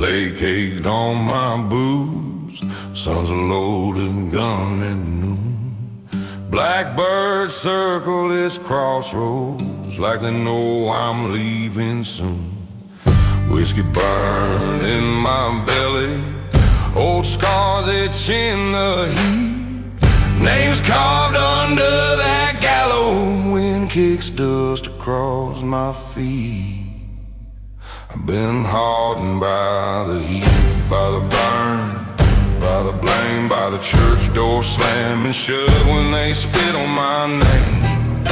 Placate on my booze, sun's a loaded gun at noon. Blackbirds circle this crossroads like they know I'm leaving soon. Whiskey burned in my belly, old scars itch in the heat. Names carved under that gallows, wind kicks dust across my feet. I've been hardened by the heat, by the burn, by the blame, by the church door slamming shut when they spit on my name.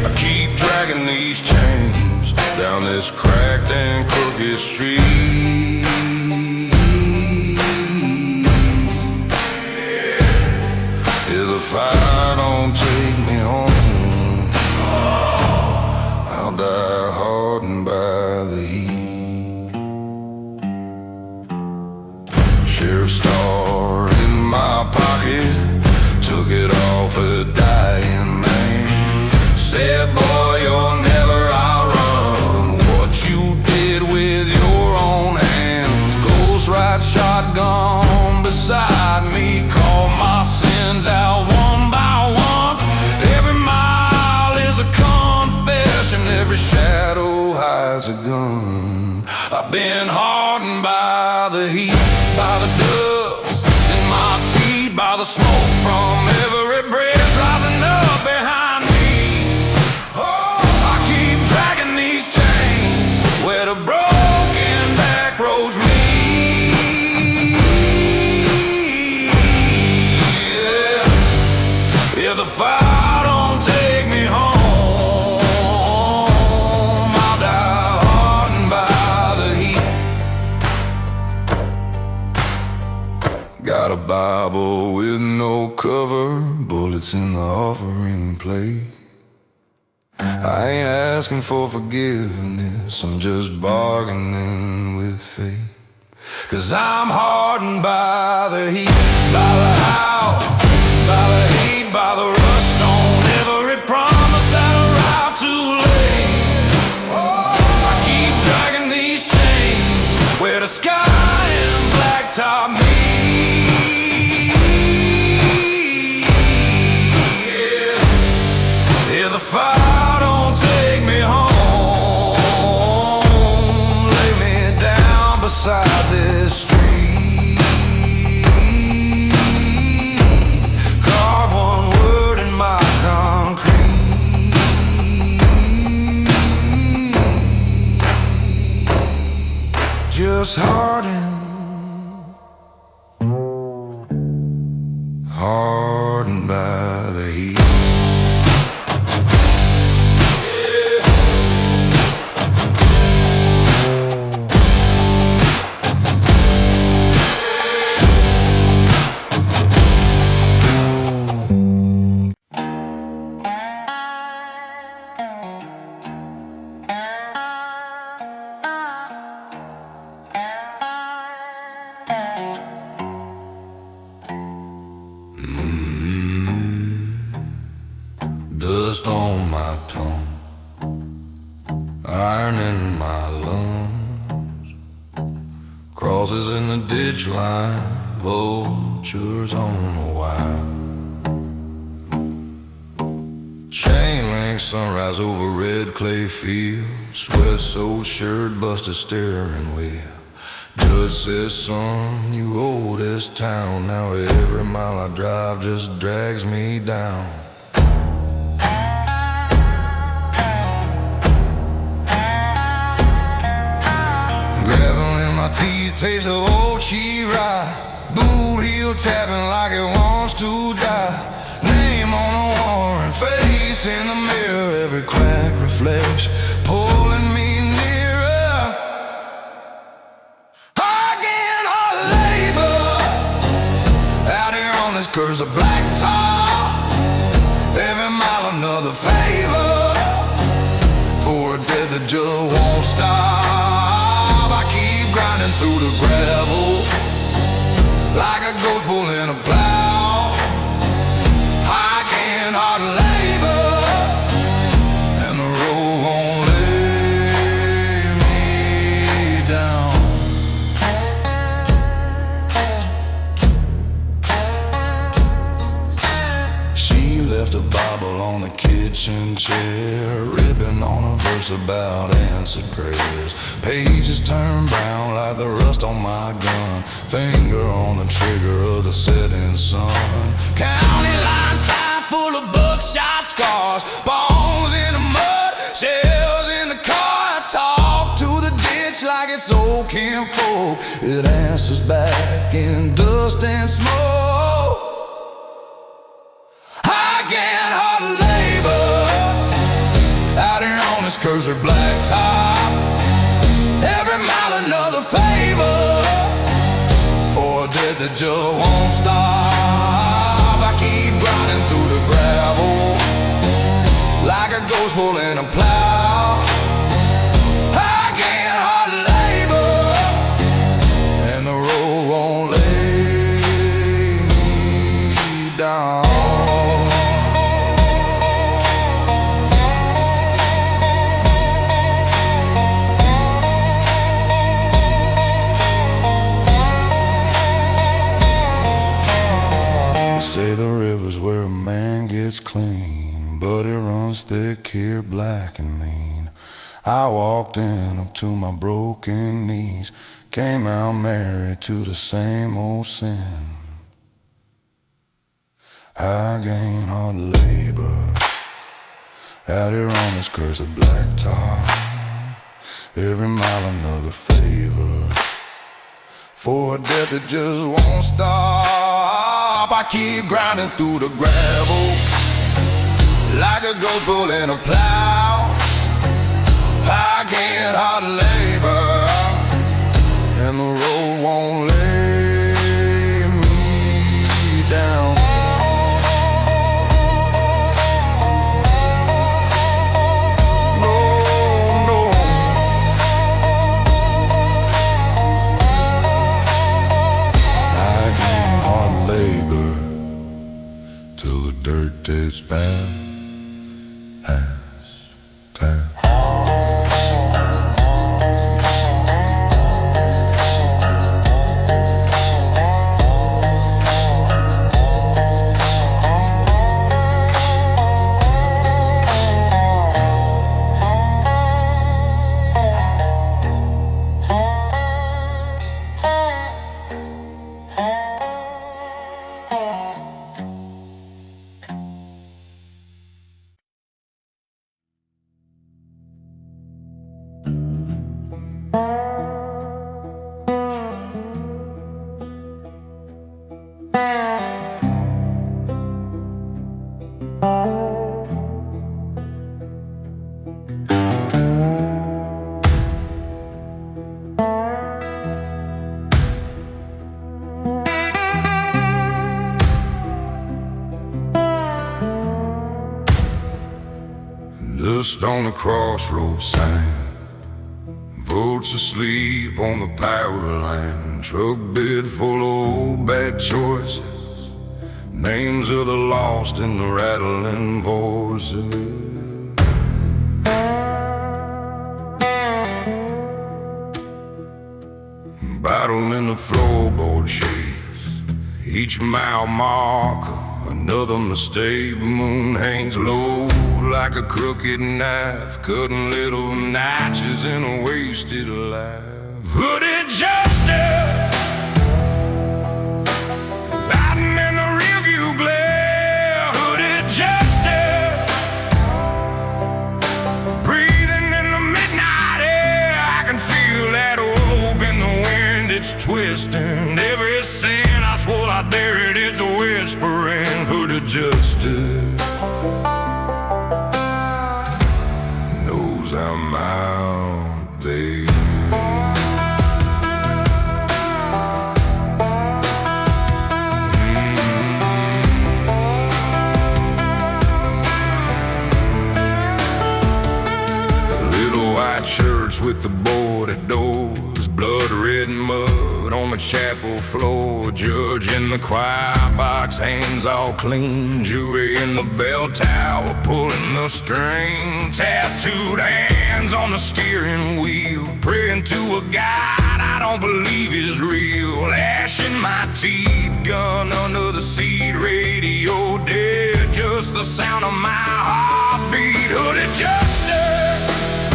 I keep dragging these chains down this cracked and crooked street. If the fire don't take me home, I'll die hardened by the heat. Sheriff's star in my pocket, took it off a dying man. Said, boy, you'll never outrun what you did with your own hands. Ghost ride shotgun beside me, call my sins out one by one. Every mile is a confession, every shadow hides a gun. I've been hardened by the heat, by the dust in my teeth, by the smoke from every bridge rising up behind me. Oh, I keep dragging these chains where the broken back roads meet. Yeah. If the fire don't take me home, I'll die hardened by the heat. Got a Bible with no cover, bullets in the offering plate. I ain't asking for forgiveness, I'm just bargaining with fate. 'Cause I'm hardened by the heat, by the howl, by the hate, by the rust on every promise that arrived too late. Oh, I keep dragging these chains where the sky and blacktop meet. If the fire don't take me home, lay me down beside this street. Carve one word in my concrete. Just hardened by the heat. Dust on my tongue, iron in my lungs, crosses in the ditch line, vultures on the wire. Chain link sunrise over red clay field, sweat soaked shirt, busted steering wheel. Judge says, son, you owe this town. Now every mile I drive just drags me down. Teeth taste of old cheese rye, boot heel tapping like it wants to die. Name on a warrant, face in the mirror, every crack reflects, pulling me nearer. Again, hard labor, out here on this curse of black tar. Every mile another favor, for a death that just won't stop. Grinding through the gravel like a ghost pulling a plow. I can't hard labor, and the road won't lay me down. about answered prayers. Pages turn brown like the rust on my gun. Finger on the trigger of the setting sun. County line sign full of buckshot scars. Bones in the mud, shells in the car. I talk to the ditch like it's old kinfolk. It answers back in dust and smoke. I can't hardly labor out here on this cursed blacktop. Every mile another favor for a death that just won't stop. I keep grinding through the gravel like a ghost pulling a plow. I can't hardly labor and the road won't lay me down. Say the river's where a man gets clean, but it runs thick here, black and mean. I walked in up to my broken knees, came out married to the same old sin. I gain hard labor out here on this cursed blacktop. Every mile another favor for a death that just won't stop. I keep grinding through the gravel like a ghost pulling a plow. I can't hardly labor and the road won't lay me down. No, no. I can't hardly labor till the dirt takes back has time. Just on the crossroads sign, votes asleep on the power line. Truck bed full of old bad choices, names of the lost in the rattling voices. Battle in the floorboard shakes, each mile marker another mistake. The moon hangs low like a crooked knife, cutting little notches in a wasted life. Hooded justice hiding in the rearview glare. Hooded justice breathing in the midnight air. I can feel that rope in the wind, it's twisting. Every sin I swore I dare it is whispering. Hooded justice knows I'm out there. Little white shirts with the boarded doors, blood red mud on the chapel floor. Judge in the choir box, hands all clean. Jury in the bell tower, pulling the string. Tattooed hands on the steering wheel, praying to a God I don't believe is real. Ash in my teeth, gun under the seat. Radio dead, just the sound of my heartbeat. Hooded justice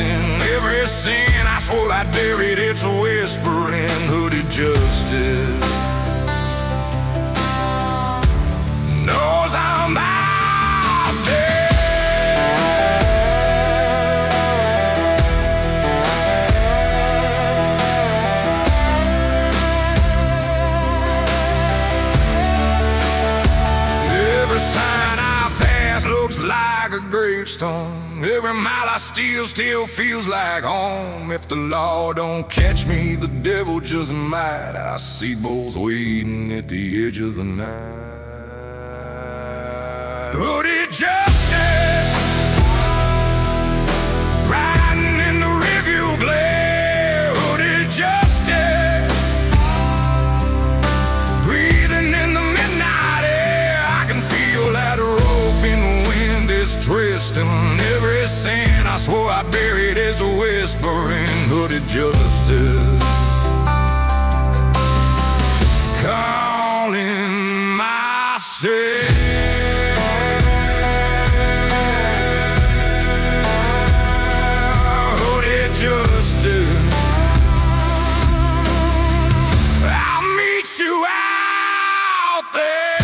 trusting. Every sin I swore I'd buried, it's a whispering hooded justice. Knows I'm out there. Every sign I pass looks like a gravestone. Every mile I steal still feels like home. If the law don't catch me, the devil just might. I see both waiting at the edge of the night. Hooded justice, riding in the rearview glare. Hooded justice, breathing in the midnight air. I can feel that rope in the wind is twisting. Every sin I swore I buried is a whispering hooded justice, calling myself. You out there.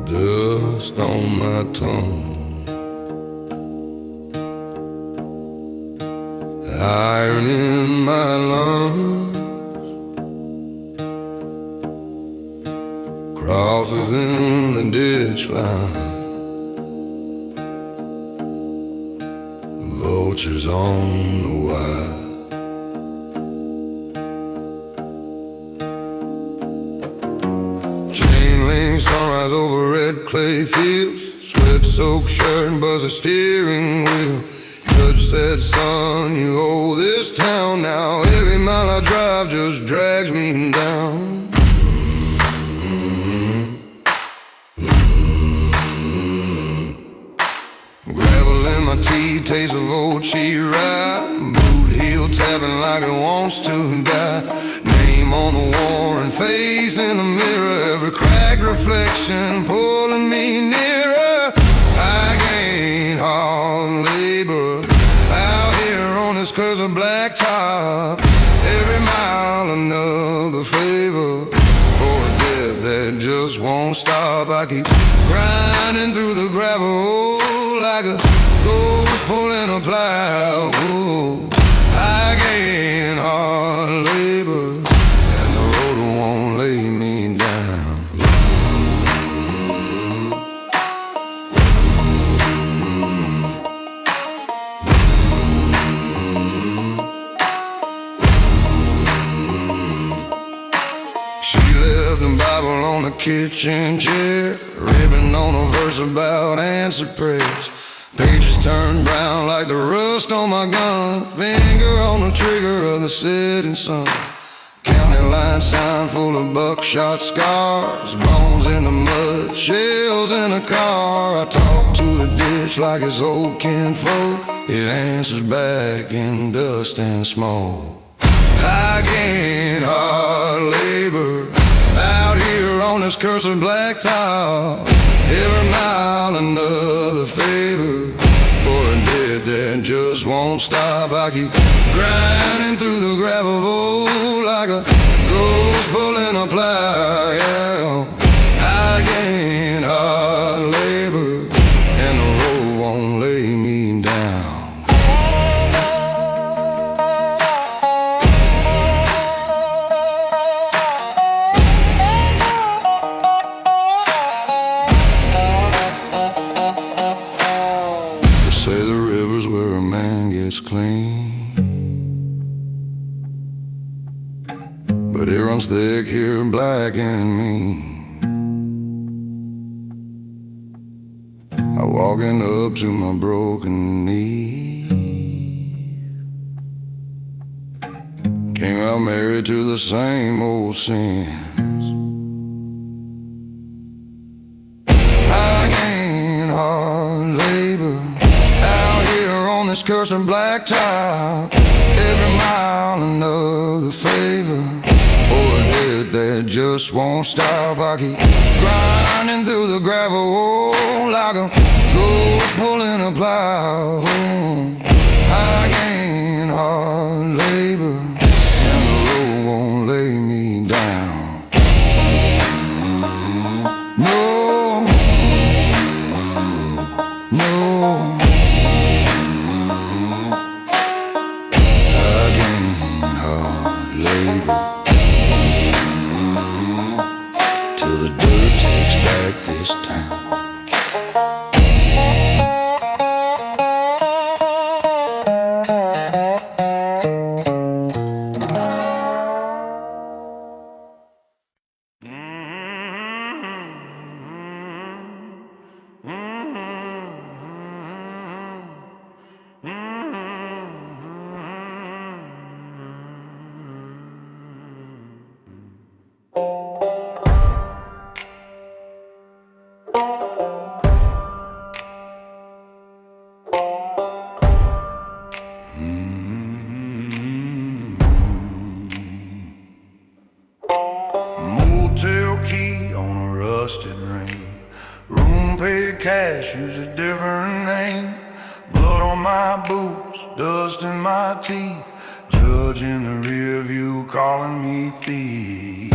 Dust on my tongue, iron in my lungs, crosses in the ditch line, vultures on the wire. Sunrise over red clay fields, sweat-soaked shirt and buzz a steering wheel. Judge said, son, you owe this town now. Every mile I drive just drags me down. Gravel in my teeth, taste of old cheese rye. Boot heel tapping like it wants to die. Name on the wall and face in the mirror. Every cracked reflection pulling me nearer. I gain hard labor out here on this cursed blacktop. Every mile another flavor for a debt that just won't stop. I keep grinding through the gravel like a ghost pulling a plow. Ooh, I gain hard labor and the road won't lay me down. She left the Bible on the kitchen chair, ribbon on a verse about answered prayers. Pages turned brown like the rust on my gun, finger on the trigger of the setting sun. County line sign full of buckshot scars, bones in the mud, shells in a car. I talk to the ditch like it's old kinfolk, it answers back in dust and smoke. I gain hard labor out here on this cursed blacktop. Every mile another favor for a debt that just won't stop. I keep grinding through the gravel like a ghost pulling a plow. Yeah, I gain hard labor and the road won't lay me down. Say the river's where a man gets clean, but it runs thick here, black and mean. walking up to my broken knee. Came out married to the same old sins. I ain't hard labor out here on this cursed blacktop. Every mile another favor for a head that just won't stop. I keep grinding through the gravel like a ghost pulling a plow. I ain't hard labor, and the road won't lay me down. No, no. I ain't hard labor till the dirt takes back this town. Motel key on a rusted ring. Room paid cash, use a different name. Blood on my boots, dust in my teeth. Judge in the rear view calling me thief.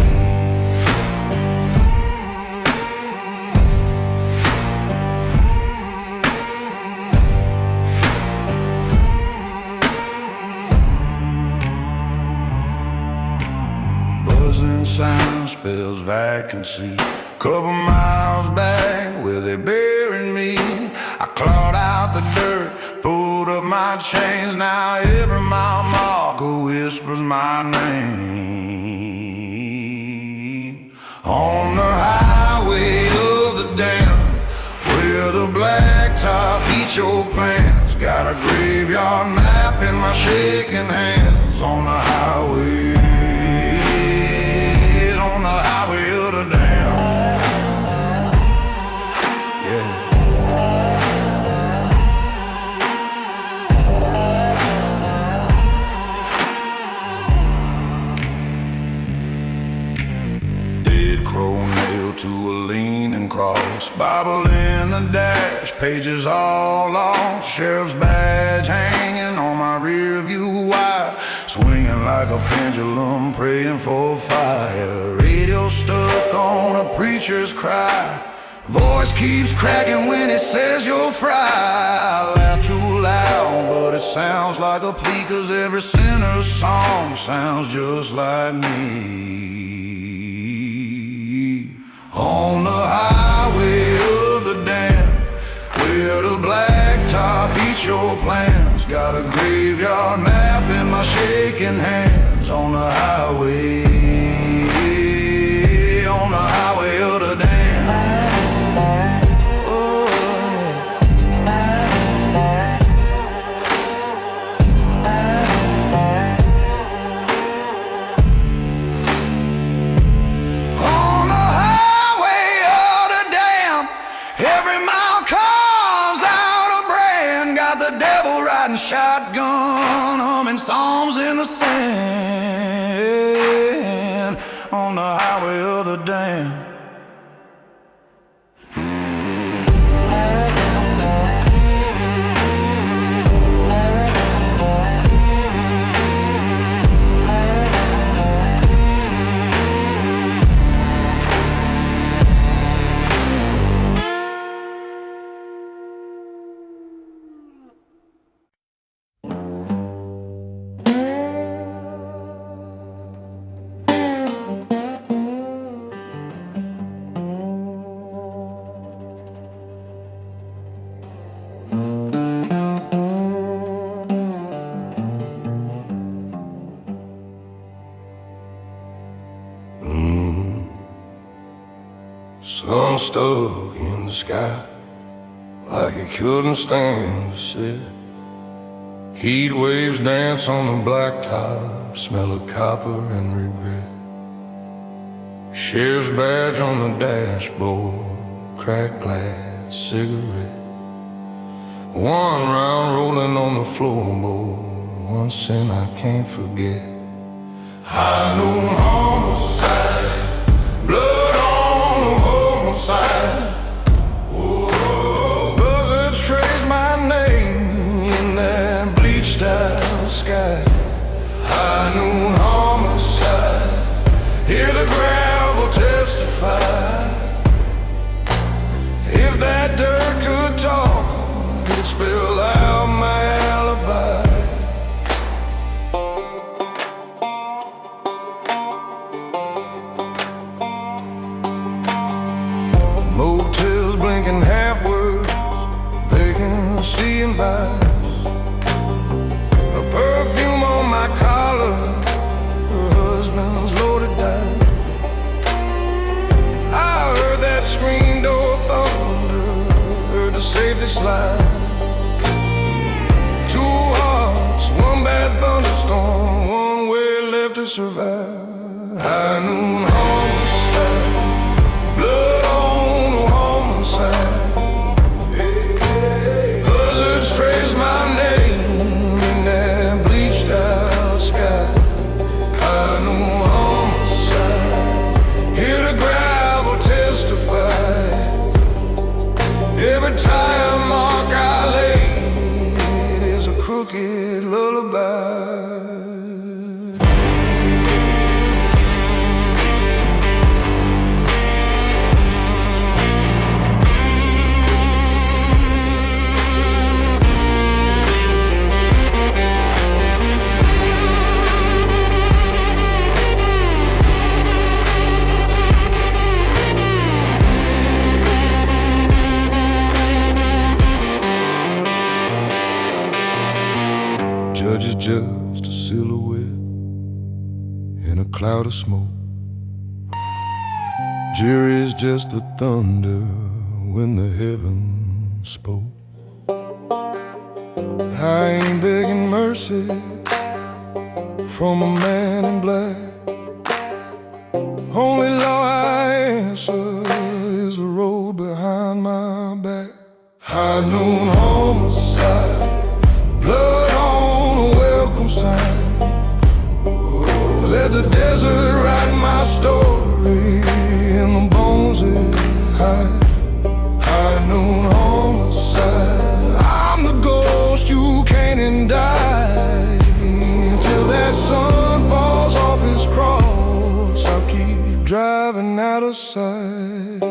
Buzzing sound spells vacancy. Couple miles back where they buried me, I clawed out the dirt, pulled up my chains. Now every mile marker whispers my name. On the highway of the damned, where the blacktop eats your plans. Got a graveyard map in my shaking hands. On the highway, on the highway of the damned. To a leaning cross, Bible in the dash, pages all lost. Sheriff's badge hanging on my rear view wire, swinging like a pendulum, praying for fire. Radio stuck on a preacher's cry, voice keeps cracking when it says you're free. I laugh too loud, but it sounds like a plea, 'cause every sinner's song sounds just like me. On the highway of the damned, where the blacktop eats your plans. Got a graveyard map in my shaking hands. On the highway, on the highway of the damned. Shotgun humming psalms in the sand. On the highway of the damned. Sun stuck in the sky, like he couldn't stand to sit. Heat waves dance on the blacktop, smell of copper and regret. Sheriff's badge on the dashboard, cracked glass, cigarette. One round rolling on the floorboard, one sin I can't forget. High noon homicide, blood on the homicide. Whoa, buzzards trace my name in that bleached out sky. High noon homicide, hear the gravel testify. If that dirt could talk, it'd spill out my alibi. Motels blinking half-words, vacancy and vibes. A perfume on my collar, her husband's loaded dice. I heard that screen door thunder, heard the safety slide. Two hearts, one bad thunderstorm, one way left to survive. High noon homicide, blood on the homicide. Buzzards trace my name in that bleached out sky. High noon homicide, hear the gravel testify. Every tire mark I lay, it is a crooked lullaby. Judge is just a silhouette in a cloud of smoke. Jury is just the thunder when the heavens spoke. I ain't begging mercy from a man in black. Only law I answer is the road behind my back. High noon homicide, blood on a welcome sign. Let the desert write my story in the bones it hide. High noon homicide, I'm the ghost you can't indict. Till that sun falls off his cross, I'll keep driving out of sight.